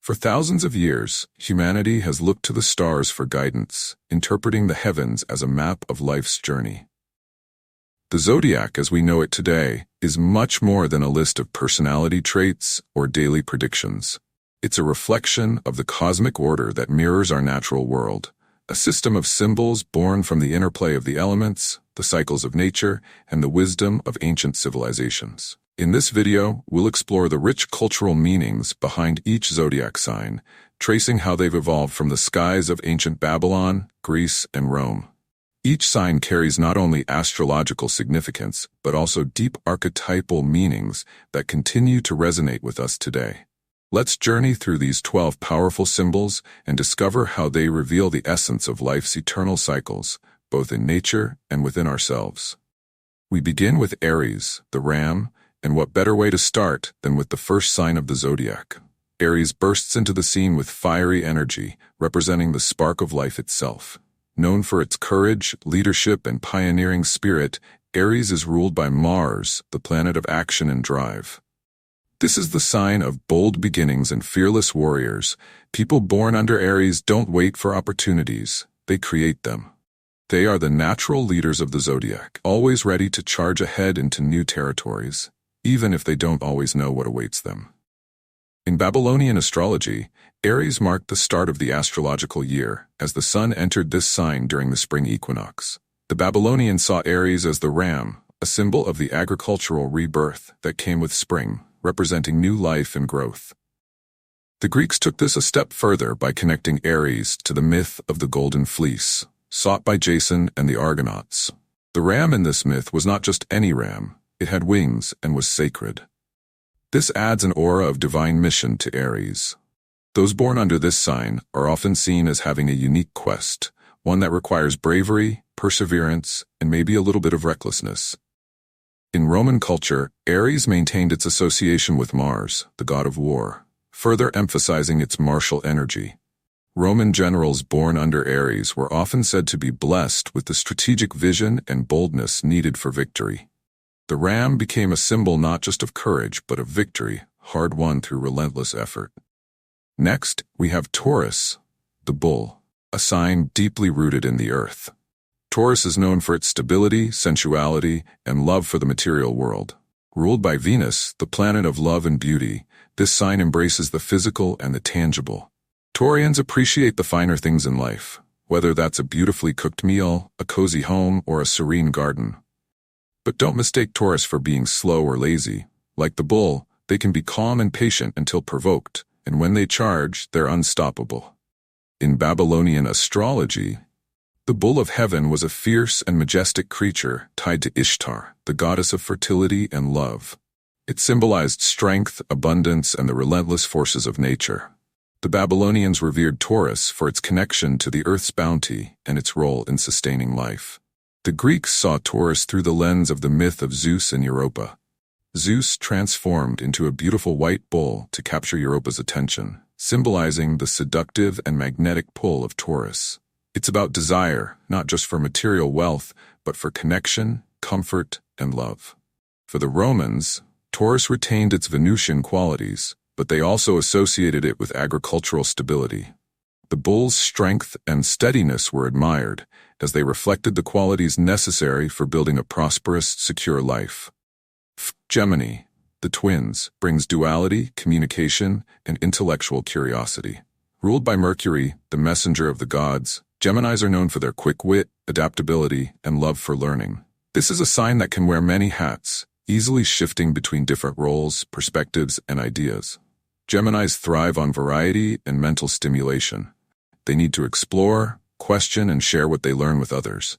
For thousands of years, humanity has looked to the stars for guidance, interpreting the heavens as a map of life's journey. The zodiac, as we know it today, is much more than a list of personality traits or daily predictions. It's a reflection of the cosmic order that mirrors our natural world, a system of symbols born from the interplay of the elements, the cycles of nature, and the wisdom of ancient civilizations. In this video, we'll explore the rich cultural meanings behind each zodiac sign, tracing how they've evolved from the skies of ancient Babylon, Greece, and Rome. Each sign carries not only astrological significance, but also deep archetypal meanings that continue to resonate with us today. Let's journey through these 12 powerful symbols and discover how they reveal the essence of life's eternal cycles, both in nature and within ourselves. We begin with Aries, the ram, and what better way to start than with the first sign of the zodiac? Aries bursts into the scene with fiery energy, representing the spark of life itself. Known for its courage, leadership, and pioneering spirit, Aries is ruled by Mars, the planet of action and drive. This is the sign of bold beginnings and fearless warriors. People born under Aries don't wait for opportunities, they create them. They are the natural leaders of the zodiac, always ready to charge ahead into new territories, even if they don't always know what awaits them. In Babylonian astrology, Aries marked the start of the astrological year, as the sun entered this sign during the spring equinox. The Babylonians saw Aries as the ram, a symbol of the agricultural rebirth that came with spring, representing new life and growth. The Greeks took this a step further by connecting Aries to the myth of the Golden Fleece, sought by Jason and the Argonauts. The ram in this myth was not just any ram, it had wings and was sacred. This adds an aura of divine mission to Aries. Those born under this sign are often seen as having a unique quest, one that requires bravery, perseverance, and maybe a little bit of recklessness. In Roman culture, Aries maintained its association with Mars, the god of war, further emphasizing its martial energy. Roman generals born under Aries were often said to be blessed with the strategic vision and boldness needed for victory. The ram became a symbol not just of courage, but of victory, hard-won through relentless effort. Next, we have Taurus, the bull, a sign deeply rooted in the earth. Taurus is known for its stability, sensuality, and love for the material world. Ruled by Venus, the planet of love and beauty, this sign embraces the physical and the tangible. Taurians appreciate the finer things in life, whether that's a beautifully cooked meal, a cozy home, or a serene garden. But don't mistake Taurus for being slow or lazy. Like the bull, they can be calm and patient until provoked, and when they charge, they're unstoppable. In Babylonian astrology, the bull of heaven was a fierce and majestic creature tied to Ishtar, the goddess of fertility and love. It symbolized strength, abundance, and the relentless forces of nature. The Babylonians revered Taurus for its connection to the earth's bounty and its role in sustaining life. The Greeks saw Taurus through the lens of the myth of Zeus and Europa. Zeus transformed into a beautiful white bull to capture Europa's attention, symbolizing the seductive and magnetic pull of Taurus. It's about desire, not just for material wealth, but for connection, comfort, and love. For the Romans, Taurus retained its Venusian qualities, but they also associated it with agricultural stability. The bull's strength and steadiness were admired, as they reflected the qualities necessary for building a prosperous, secure life. Gemini, the twins, brings duality, communication, and intellectual curiosity. Ruled by Mercury, the messenger of the gods, Geminis are known for their quick wit, adaptability, and love for learning. This is a sign that can wear many hats, easily shifting between different roles, perspectives, and ideas. Geminis thrive on variety and mental stimulation. They need to explore, question, and share what they learn with others.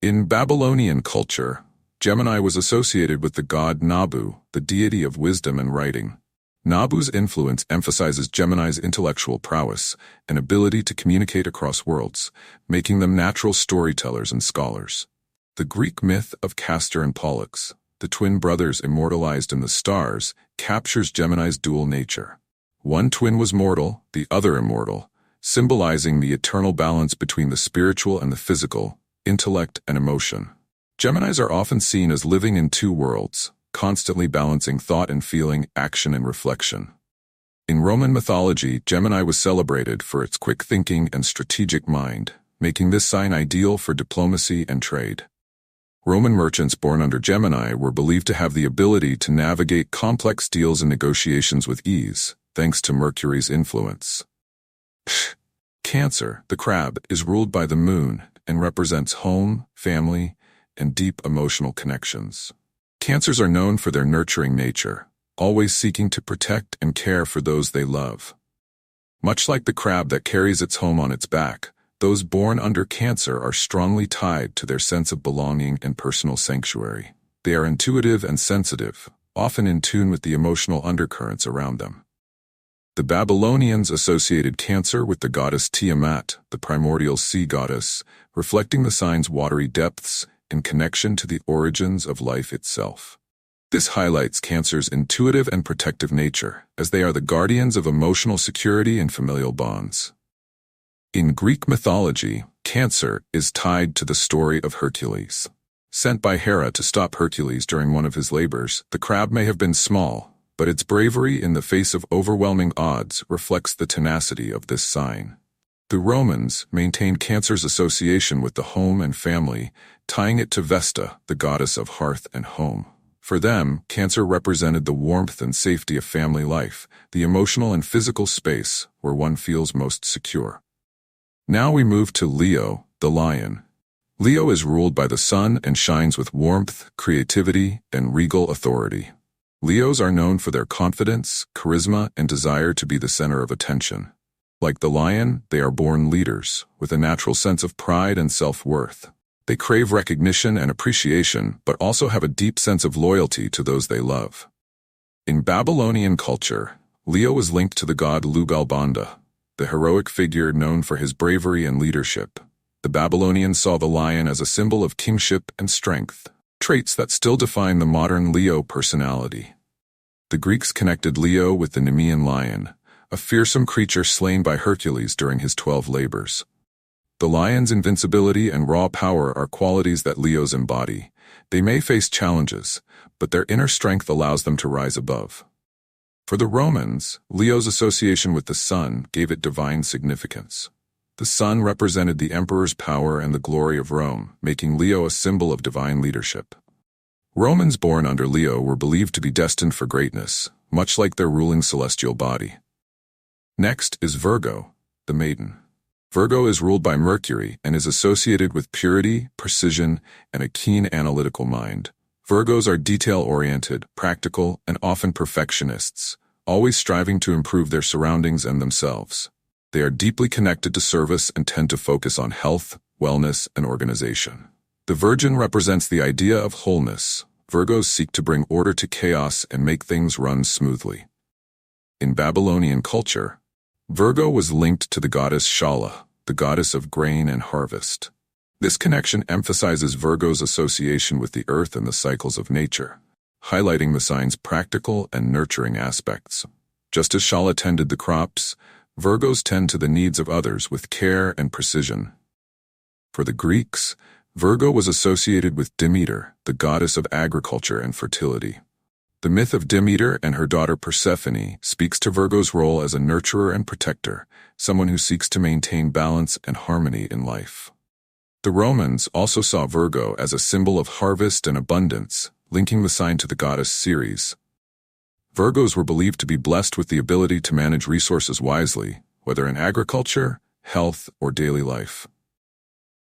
In Babylonian culture, Gemini was associated with the god Nabu, the deity of wisdom and writing. Nabu's influence emphasizes Gemini's intellectual prowess and ability to communicate across worlds, making them natural storytellers and scholars. The Greek myth of Castor and Pollux, the twin brothers immortalized in the stars, captures Gemini's dual nature. One twin was mortal, the other immortal, symbolizing the eternal balance between the spiritual and the physical, intellect and emotion. Geminis are often seen as living in two worlds, constantly balancing thought and feeling, action and reflection. In Roman mythology, Gemini was celebrated for its quick thinking and strategic mind, making this sign ideal for diplomacy and trade. Roman merchants born under Gemini were believed to have the ability to navigate complex deals and negotiations with ease, thanks to Mercury's influence. Cancer, the crab, is ruled by the moon and represents home, family, and deep emotional connections. Cancers are known for their nurturing nature, always seeking to protect and care for those they love. Much like the crab that carries its home on its back, those born under Cancer are strongly tied to their sense of belonging and personal sanctuary. They are intuitive and sensitive, often in tune with the emotional undercurrents around them. The Babylonians associated Cancer with the goddess Tiamat, the primordial sea goddess, reflecting the sign's watery depths in connection to the origins of life itself. This highlights Cancer's intuitive and protective nature, as they are the guardians of emotional security and familial bonds. In Greek mythology, Cancer is tied to the story of Hercules. Sent by Hera to stop Hercules during one of his labors, the crab may have been small, but its bravery in the face of overwhelming odds reflects the tenacity of this sign. The Romans maintained Cancer's association with the home and family, tying it to Vesta, the goddess of hearth and home. For them, Cancer represented the warmth and safety of family life, the emotional and physical space where one feels most secure. Now we move to Leo, the lion. Leo is ruled by the sun and shines with warmth, creativity, and regal authority. Leos are known for their confidence, charisma, and desire to be the center of attention. Like the lion, they are born leaders, with a natural sense of pride and self-worth. They crave recognition and appreciation, but also have a deep sense of loyalty to those they love. In Babylonian culture, Leo is linked to the god Lugalbanda, the heroic figure known for his bravery and leadership. The Babylonians saw the lion as a symbol of kingship and strength, traits that still define the modern Leo personality. The Greeks connected Leo with the Nemean lion, a fearsome creature slain by Hercules during his 12 labors. The lion's invincibility and raw power are qualities that Leos embody. They may face challenges, but their inner strength allows them to rise above. For the Romans, Leo's association with the sun gave it divine significance. The sun represented the emperor's power and the glory of Rome, making Leo a symbol of divine leadership. Romans born under Leo were believed to be destined for greatness, much like their ruling celestial body. Next is Virgo, the maiden. Virgo is ruled by Mercury and is associated with purity, precision, and a keen analytical mind. Virgos are detail-oriented, practical, and often perfectionists, always striving to improve their surroundings and themselves. They are deeply connected to service and tend to focus on health, wellness, and organization. The Virgin represents the idea of wholeness. Virgos seek to bring order to chaos and make things run smoothly. In Babylonian culture, Virgo was linked to the goddess Shala, the goddess of grain and harvest. This connection emphasizes Virgo's association with the earth and the cycles of nature, highlighting the sign's practical and nurturing aspects. Just as Shala tended the crops, Virgos tend to the needs of others with care and precision. For the Greeks, Virgo was associated with Demeter, the goddess of agriculture and fertility. The myth of Demeter and her daughter Persephone speaks to Virgo's role as a nurturer and protector, someone who seeks to maintain balance and harmony in life. The Romans also saw Virgo as a symbol of harvest and abundance, linking the sign to the goddess Ceres. Virgos were believed to be blessed with the ability to manage resources wisely, whether in agriculture, health, or daily life.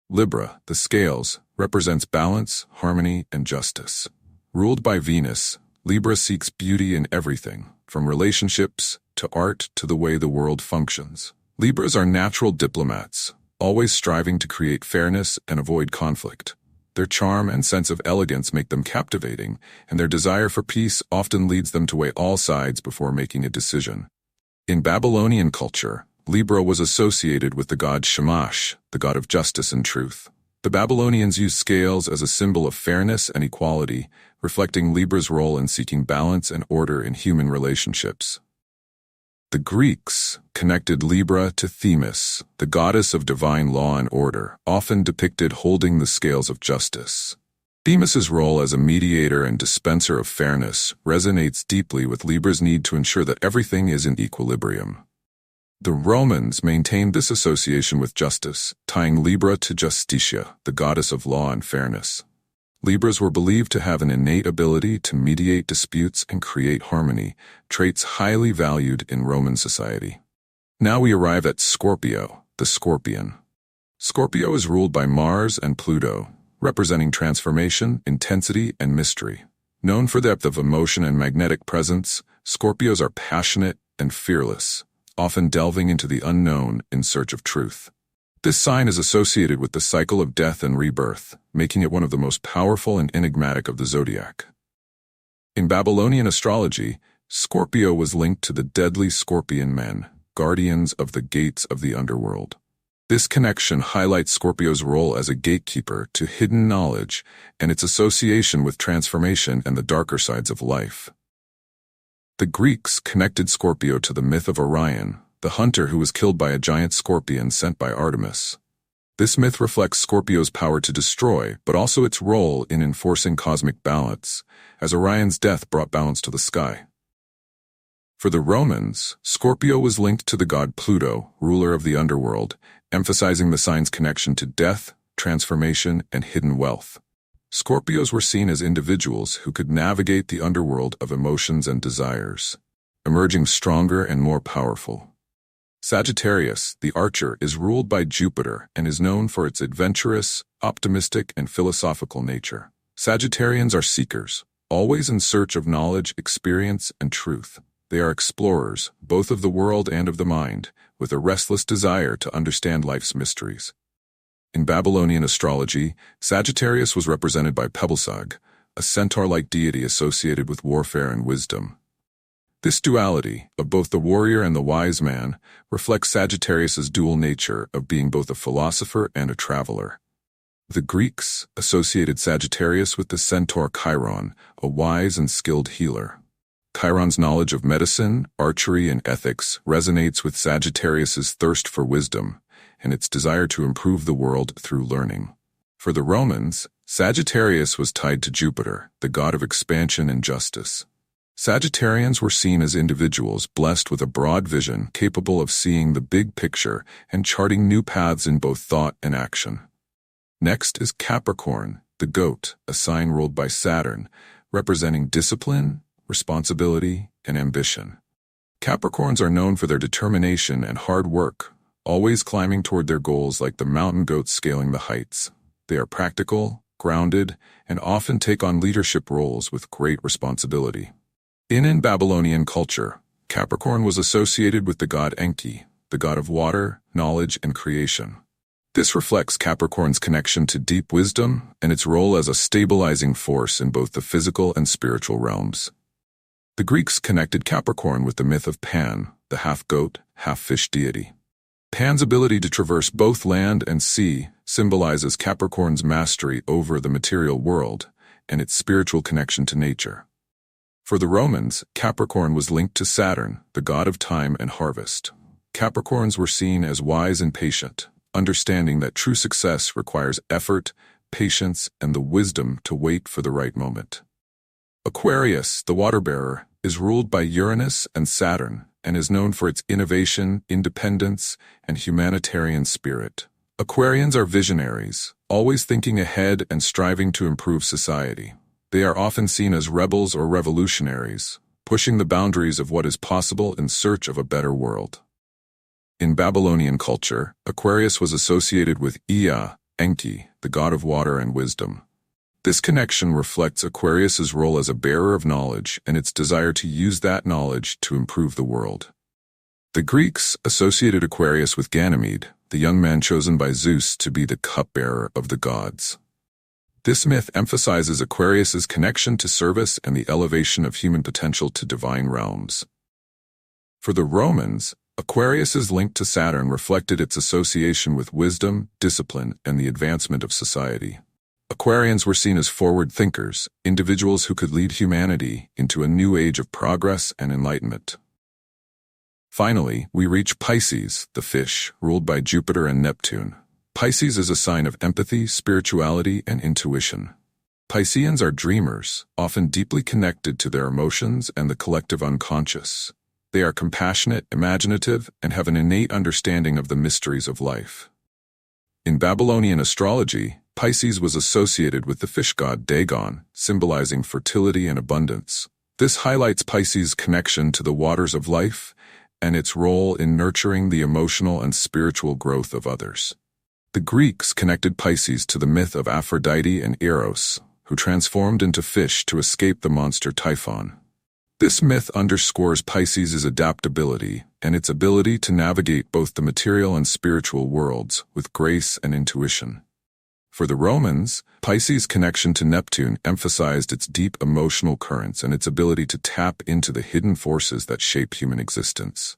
Libra, the scales, represents balance, harmony, and justice. Ruled by Venus, Libra seeks beauty in everything, from relationships to art to the way the world functions. Libras are natural diplomats, always striving to create fairness and avoid conflict. Their charm and sense of elegance make them captivating, and their desire for peace often leads them to weigh all sides before making a decision. In Babylonian culture, Libra was associated with the god Shamash, the god of justice and truth. The Babylonians used scales as a symbol of fairness and equality, reflecting Libra's role in seeking balance and order in human relationships. The Greeks connected Libra to Themis, the goddess of divine law and order, often depicted holding the scales of justice. Deimos's role as a mediator and dispenser of fairness resonates deeply with Libra's need to ensure that everything is in equilibrium. The Romans maintained this association with justice, tying Libra to Justitia, the goddess of law and fairness. Libras were believed to have an innate ability to mediate disputes and create harmony, traits highly valued in Roman society. Now we arrive at Scorpio, the Scorpion. Scorpio is ruled by Mars and Pluto, representing transformation, intensity, and mystery. Known for depth of emotion and magnetic presence, Scorpios are passionate and fearless, often delving into the unknown in search of truth. This sign is associated with the cycle of death and rebirth, making it one of the most powerful and enigmatic of the zodiac. In Babylonian astrology, Scorpio was linked to the deadly scorpion men, guardians of the gates of the underworld. This connection highlights Scorpio's role as a gatekeeper to hidden knowledge and its association with transformation and the darker sides of life. The Greeks connected Scorpio to the myth of Orion, the hunter who was killed by a giant scorpion sent by Artemis. This myth reflects Scorpio's power to destroy, but also its role in enforcing cosmic balance, as Orion's death brought balance to the sky. For the Romans, Scorpio was linked to the god Pluto, ruler of the underworld, emphasizing the sign's connection to death, transformation, and hidden wealth. Scorpios were seen as individuals who could navigate the underworld of emotions and desires, emerging stronger and more powerful. Sagittarius, the archer, is ruled by Jupiter and is known for its adventurous, optimistic, and philosophical nature. Sagittarians are seekers, always in search of knowledge, experience, and truth. They are explorers, both of the world and of the mind, with a restless desire to understand life's mysteries. In Babylonian astrology, Sagittarius was represented by Pebblesag, a centaur-like deity associated with warfare and wisdom. This duality, of both the warrior and the wise man, reflects Sagittarius's dual nature of being both a philosopher and a traveler. The Greeks associated Sagittarius with the centaur Chiron, a wise and skilled healer. Chiron's knowledge of medicine, archery, and ethics resonates with Sagittarius's thirst for wisdom and its desire to improve the world through learning. For the Romans, Sagittarius was tied to Jupiter, the god of expansion and justice. Sagittarians were seen as individuals blessed with a broad vision capable of seeing the big picture and charting new paths in both thought and action. Next is Capricorn, the goat, a sign ruled by Saturn, representing discipline, responsibility, and ambition. Capricorns are known for their determination and hard work, always climbing toward their goals like the mountain goats scaling the heights. They are practical, grounded, and often take on leadership roles with great responsibility. In Babylonian culture, Capricorn was associated with the god Enki, the god of water, knowledge, and creation. This reflects Capricorn's connection to deep wisdom and its role as a stabilizing force in both the physical and spiritual realms. The Greeks connected Capricorn with the myth of Pan, the half-goat, half-fish deity. Pan's ability to traverse both land and sea symbolizes Capricorn's mastery over the material world and its spiritual connection to nature. For the Romans, Capricorn was linked to Saturn, the god of time and harvest. Capricorns were seen as wise and patient, understanding that true success requires effort, patience, and the wisdom to wait for the right moment. Aquarius, the water-bearer, is ruled by Uranus and Saturn and is known for its innovation, independence, and humanitarian spirit. Aquarians are visionaries, always thinking ahead and striving to improve society. They are often seen as rebels or revolutionaries, pushing the boundaries of what is possible in search of a better world. In Babylonian culture, Aquarius was associated with Ea, Enki, the god of water and wisdom. This connection reflects Aquarius's role as a bearer of knowledge and its desire to use that knowledge to improve the world. The Greeks associated Aquarius with Ganymede, the young man chosen by Zeus to be the cupbearer of the gods. This myth emphasizes Aquarius's connection to service and the elevation of human potential to divine realms. For the Romans, Aquarius's link to Saturn reflected its association with wisdom, discipline, and the advancement of society. Aquarians were seen as forward thinkers, individuals who could lead humanity into a new age of progress and enlightenment. Finally, we reach Pisces, the fish, ruled by Jupiter and Neptune. Pisces is a sign of empathy, spirituality, and intuition. Pisceans are dreamers, often deeply connected to their emotions and the collective unconscious. They are compassionate, imaginative, and have an innate understanding of the mysteries of life. In Babylonian astrology, Pisces was associated with the fish god Dagon, symbolizing fertility and abundance. This highlights Pisces' connection to the waters of life and its role in nurturing the emotional and spiritual growth of others. The Greeks connected Pisces to the myth of Aphrodite and Eros, who transformed into fish to escape the monster Typhon. This myth underscores Pisces' adaptability and its ability to navigate both the material and spiritual worlds with grace and intuition. For the Romans, Pisces' connection to Neptune emphasized its deep emotional currents and its ability to tap into the hidden forces that shape human existence.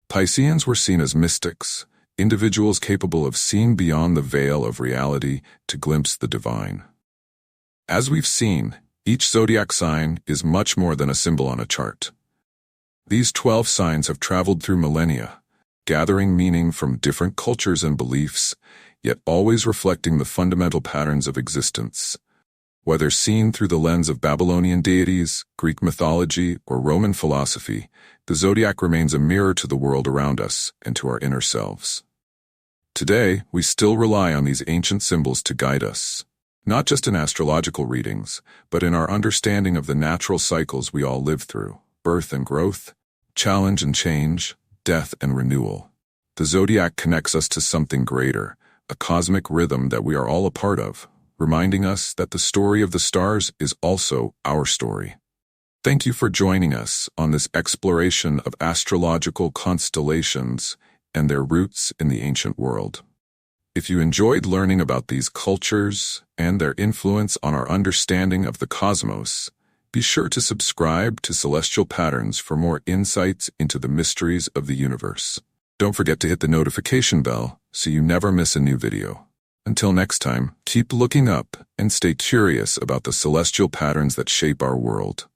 Pisceans were seen as mystics, individuals capable of seeing beyond the veil of reality to glimpse the divine. As we've seen, each zodiac sign is much more than a symbol on a chart. These 12 signs have traveled through millennia, gathering meaning from different cultures and beliefs, yet always reflecting the fundamental patterns of existence. Whether seen through the lens of Babylonian deities, Greek mythology, or Roman philosophy, the zodiac remains a mirror to the world around us and to our inner selves. Today, we still rely on these ancient symbols to guide us, not just in astrological readings, but in our understanding of the natural cycles we all live through: birth and growth, challenge and change, death and renewal. The zodiac connects us to something greater, a cosmic rhythm that we are all a part of, reminding us that the story of the stars is also our story. Thank you for joining us on this exploration of astrological constellations and their roots in the ancient world. If you enjoyed learning about these cultures and their influence on our understanding of the cosmos, be sure to subscribe to Celestial Patterns for more insights into the mysteries of the universe. Don't forget to hit the notification bell so you never miss a new video. Until next time, keep looking up and stay curious about the celestial patterns that shape our world.